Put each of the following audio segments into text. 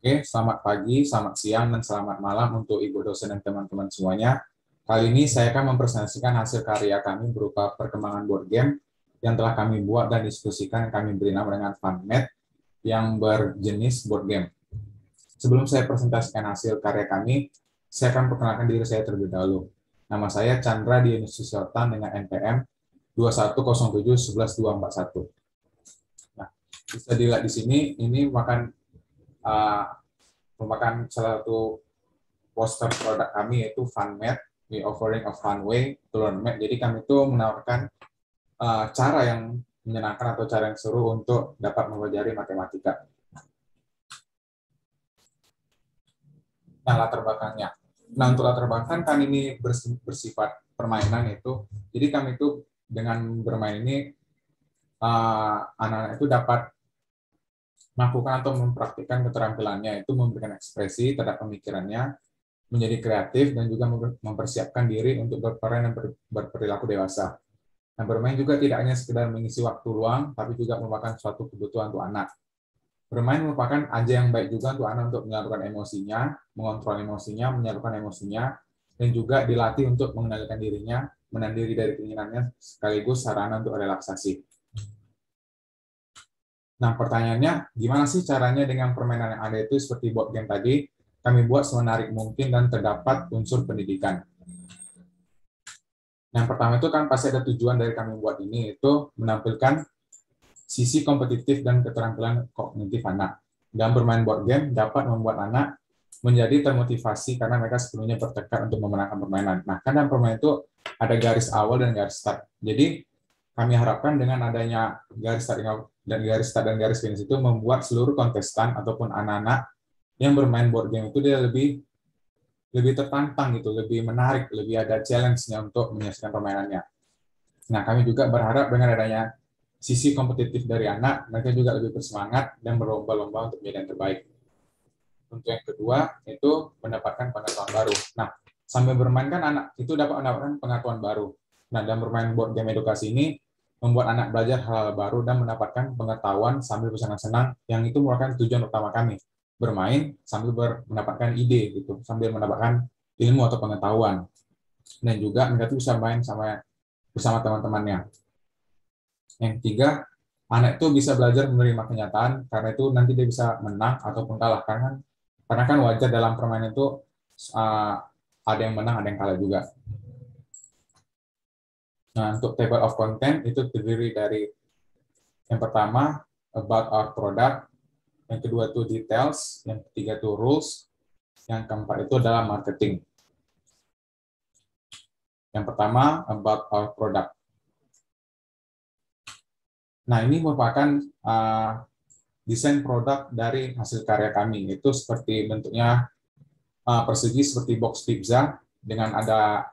Oke, selamat pagi, selamat siang, dan selamat malam untuk Ibu dosen dan teman-teman semuanya. Kali ini saya akan mempresentasikan hasil karya kami berupa perkembangan board game yang telah kami buat dan diskusikan yang kami beri nama dengan FunMat yang berjenis board game. Sebelum saya presentasikan hasil karya kami, saya akan perkenalkan diri saya terlebih dahulu. Nama saya Chandra Dionysius Sultan dengan NPM 2107112241. Nah, bisa dilihat di sini, ini merupakan salah satu poster produk kami yaitu FunMat, we offering a fun way to learn math. Jadi kami itu menawarkan cara yang menyenangkan atau cara yang seru untuk dapat mempelajari matematika. Nah, latar belakangnya. Nah, untuk latar belakang kan ini bersifat permainan itu. Jadi kami itu dengan bermain ini anak-anak itu dapat melakukan atau mempraktikkan keterampilannya, itu memberikan ekspresi terhadap pemikirannya, menjadi kreatif, dan juga mempersiapkan diri untuk berperan dan berperilaku dewasa. Nah, bermain juga tidak hanya sekedar mengisi waktu luang, tapi juga merupakan suatu kebutuhan untuk anak. Bermain merupakan ajang yang baik juga untuk anak untuk menyalurkan emosinya, mengontrol emosinya, menyalurkan emosinya, dan juga dilatih untuk mengendalikan dirinya, menahan diri dari keinginannya, sekaligus sarana untuk relaksasi. Nah, pertanyaannya, gimana sih caranya dengan permainan yang ada itu seperti board game tadi, kami buat semenarik mungkin dan terdapat unsur pendidikan. Yang pertama itu kan pasti ada tujuan dari kami buat ini, itu menampilkan sisi kompetitif dan keterampilan kognitif anak. Dan bermain board game dapat membuat anak menjadi termotivasi karena mereka sebelumnya bertekad untuk memenangkan permainan. Nah, kan dalam permainan itu ada garis awal dan garis start. Jadi, kami harapkan dengan adanya garis start dan garis finish itu membuat seluruh kontestan ataupun anak-anak yang bermain board game itu dia lebih tertantang gitu, lebih menarik, lebih ada challenge-nya untuk menyelesaikan permainannya. Nah, kami juga berharap dengan adanya sisi kompetitif dari anak, mereka juga lebih bersemangat dan berlomba-lomba untuk menjadi yang terbaik. Untuk yang kedua, itu mendapatkan pengetahuan baru. Nah, sambil bermain kan anak itu dapat mendapatkan pengetahuan baru. Nah, dalam bermain board game edukasi ini, membuat anak belajar hal-hal baru dan mendapatkan pengetahuan sambil bersenang-senang, yang itu merupakan tujuan utama kami. Bermain sambil mendapatkan ide, gitu, sambil mendapatkan ilmu atau pengetahuan. Dan juga mereka itu bisa main bersama teman-temannya. Yang ketiga, anak itu bisa belajar menerima kenyataan, karena itu nanti dia bisa menang ataupun kalah. Karena kan wajar dalam permainan itu ada yang menang, ada yang kalah juga. Nah, untuk table of content itu terdiri dari yang pertama, about our product, yang kedua itu details, yang ketiga itu rules, yang keempat itu adalah marketing. Yang pertama, about our product. Nah, ini merupakan desain produk dari hasil karya kami. Itu seperti bentuknya persegi seperti box pizza, dengan ada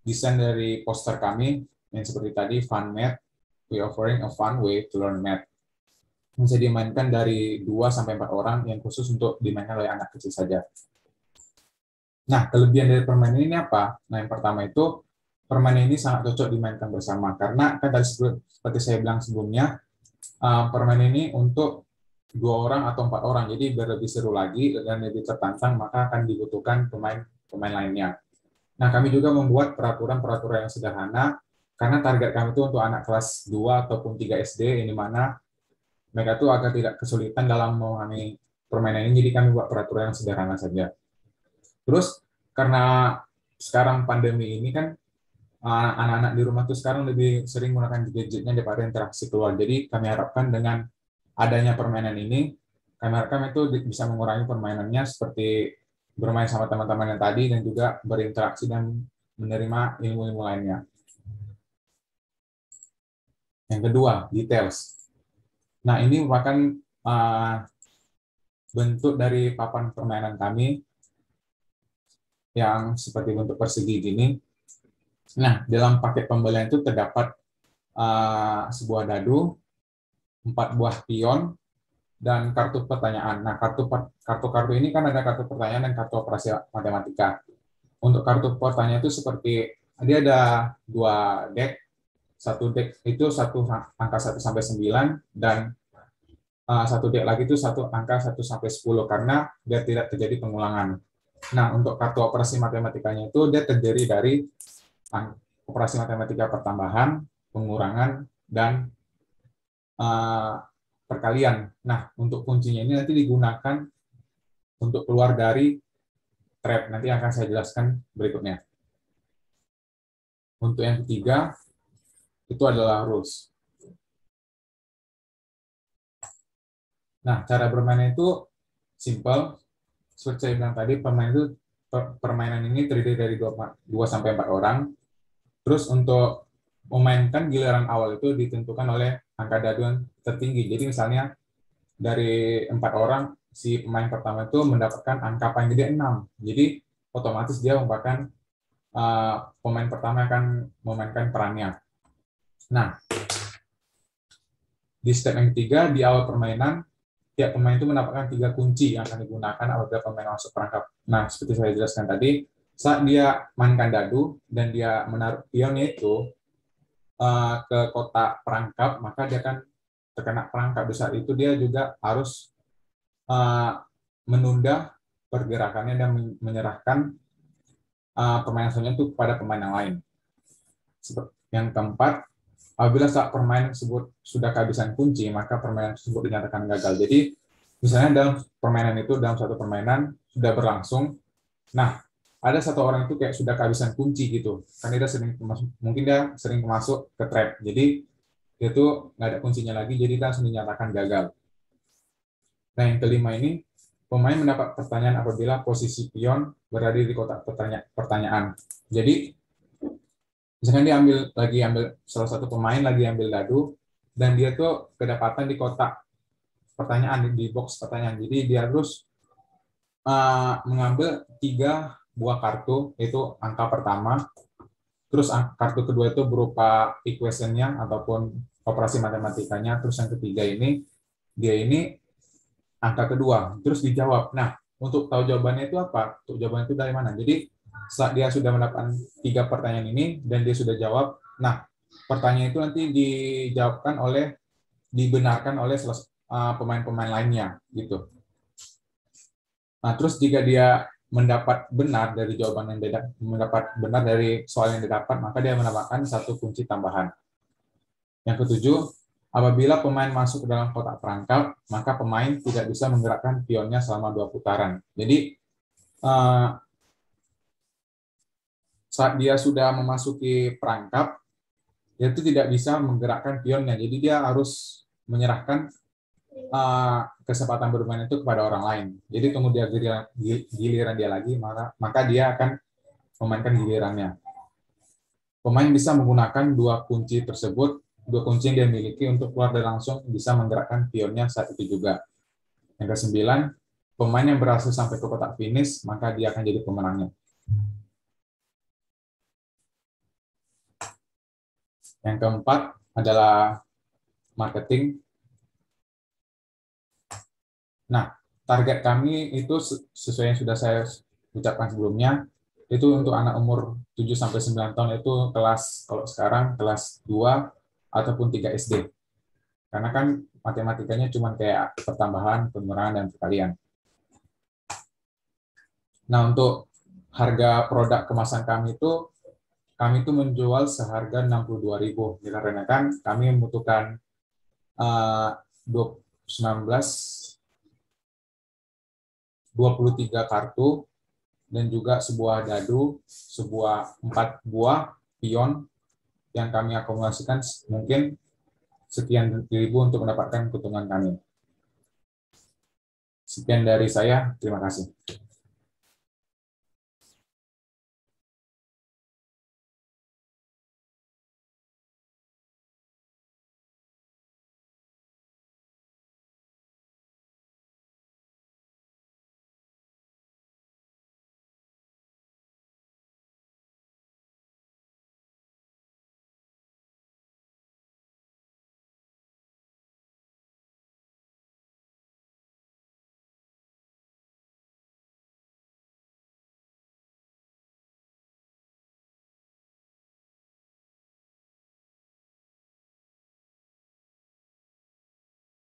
desain dari poster kami yang seperti tadi, FunMat, we offering a fun way to learn math. Bisa dimainkan dari 2-4 orang yang khusus untuk dimainkan oleh anak kecil saja. Nah, kelebihan dari permainan ini apa? Nah, yang pertama itu, permainan ini sangat cocok dimainkan bersama, karena kan tadi seperti saya bilang sebelumnya, permainan ini untuk 2 orang atau 4 orang, jadi biar lebih seru lagi dan lebih tertantang, maka akan dibutuhkan pemain lainnya. Nah, kami juga membuat peraturan-peraturan yang sederhana, karena target kami itu untuk anak kelas 2 ataupun 3 SD, di mana mereka tuh agak tidak kesulitan dalam memahami permainan ini, jadi kami buat peraturan yang sederhana saja. Terus, karena sekarang pandemi ini kan, anak-anak di rumah tuh sekarang lebih sering menggunakan gadgetnya daripada interaksi keluar. Jadi kami harapkan dengan adanya permainan ini, kami harapkan itu bisa mengurangi permainannya seperti bermain sama teman-teman yang tadi dan juga berinteraksi dan menerima ilmu-ilmu lainnya. Yang kedua, details. Nah, ini merupakan bentuk dari papan permainan kami yang seperti bentuk persegi gini. Nah, dalam paket pembelian itu terdapat sebuah dadu, 4 buah pion, dan kartu pertanyaan. Nah, kartu ini kan ada kartu pertanyaan dan kartu operasi matematika. Untuk kartu pertanyaan itu seperti dia ada 2 deck. Satu deck itu angka 1 sampai 9, dan satu dek lagi itu satu angka 1 sampai 10 karena biar tidak terjadi pengulangan. Nah, untuk kartu operasi matematikanya itu dia terdiri dari operasi matematika pertambahan, pengurangan, dan perkalian. Nah, untuk kuncinya ini nanti digunakan untuk keluar dari trap. Nanti akan saya jelaskan berikutnya. Untuk yang ketiga, itu adalah rules. Nah, cara bermain itu simple. Seperti saya bilang tadi, permainan ini terdiri dari 2-4 orang. Terus untuk memainkan giliran awal itu ditentukan oleh angka dadu yang tertinggi. Jadi misalnya dari 4 orang, si pemain pertama itu mendapatkan angka paling gede 6. Jadi otomatis dia merupakan pemain pertama akan memainkan perannya. Nah, di step yang ketiga, di awal permainan, tiap pemain itu mendapatkan 3 kunci yang akan digunakan apabila pemain masuk perangkap. Nah, seperti saya jelaskan tadi, saat dia mainkan dadu dan dia menaruh pionnya itu ke kotak perangkap, maka dia akan terkena perangkap. Di saat itu dia juga harus menunda pergerakannya dan menyerahkan permainan selanjutnya itu kepada pemain yang lain. Yang keempat, apabila saat permainan tersebut sudah kehabisan kunci, maka permainan tersebut dinyatakan gagal. Jadi, misalnya dalam permainan itu, dalam satu permainan sudah berlangsung, nah, ada satu orang itu kayak sudah kehabisan kunci gitu, kan dia mungkin dia sering masuk ke trap, jadi dia tuh nggak ada kuncinya lagi, jadi dia langsung dinyatakan gagal. Nah, yang kelima ini, pemain mendapat pertanyaan apabila posisi pion berada di kotak pertanyaan. Jadi, misalkan dia ambil salah satu pemain lagi ambil dadu dan dia tuh kedapatan di kotak pertanyaan, di box pertanyaan. Jadi dia harus mengambil 3 buah kartu, yaitu angka pertama, terus kartu kedua itu berupa equation-nya ataupun operasi matematikanya, terus yang ketiga ini dia ini angka kedua, terus dijawab. Nah, untuk tahu jawabannya itu apa? Untuk jawabannya itu dari mana? Jadi saat dia sudah mendapatkan 3 pertanyaan ini dan dia sudah jawab, nah pertanyaan itu nanti dibenarkan oleh pemain-pemain lainnya gitu. Nah, terus jika dia mendapat benar dari jawaban yang mendapat benar dari soal yang didapat, maka dia mendapatkan 1 kunci tambahan. Yang ketujuh, apabila pemain masuk ke dalam kotak perangkap, maka pemain tidak bisa menggerakkan pionnya selama 2 putaran. Jadi saat dia sudah memasuki perangkap, dia itu tidak bisa menggerakkan pionnya. Jadi dia harus menyerahkan kesempatan bermain itu kepada orang lain. Jadi tunggu dia giliran dia lagi, maka dia akan memainkan gilirannya. Pemain bisa menggunakan 2 kunci tersebut, 2 kunci yang dia miliki untuk keluar dan langsung bisa menggerakkan pionnya saat itu juga. Yang ke-9, pemain yang berhasil sampai ke kotak finish, maka dia akan jadi pemenangnya. Yang keempat adalah marketing. Nah, target kami itu sesuai yang sudah saya ucapkan sebelumnya, itu untuk anak umur 7-9 tahun itu kelas, kalau sekarang kelas 2 ataupun 3 SD. Karena kan matematikanya cuma kayak pertambahan, pengurangan, dan perkalian. Nah, untuk harga produk kemasan kami itu menjual seharga 62.000, dikarenakan kami membutuhkan 23 kartu dan juga sebuah dadu, 4 buah pion yang kami akumulasikan mungkin sekian ribu untuk mendapatkan keuntungan kami. Sekian dari saya, terima kasih.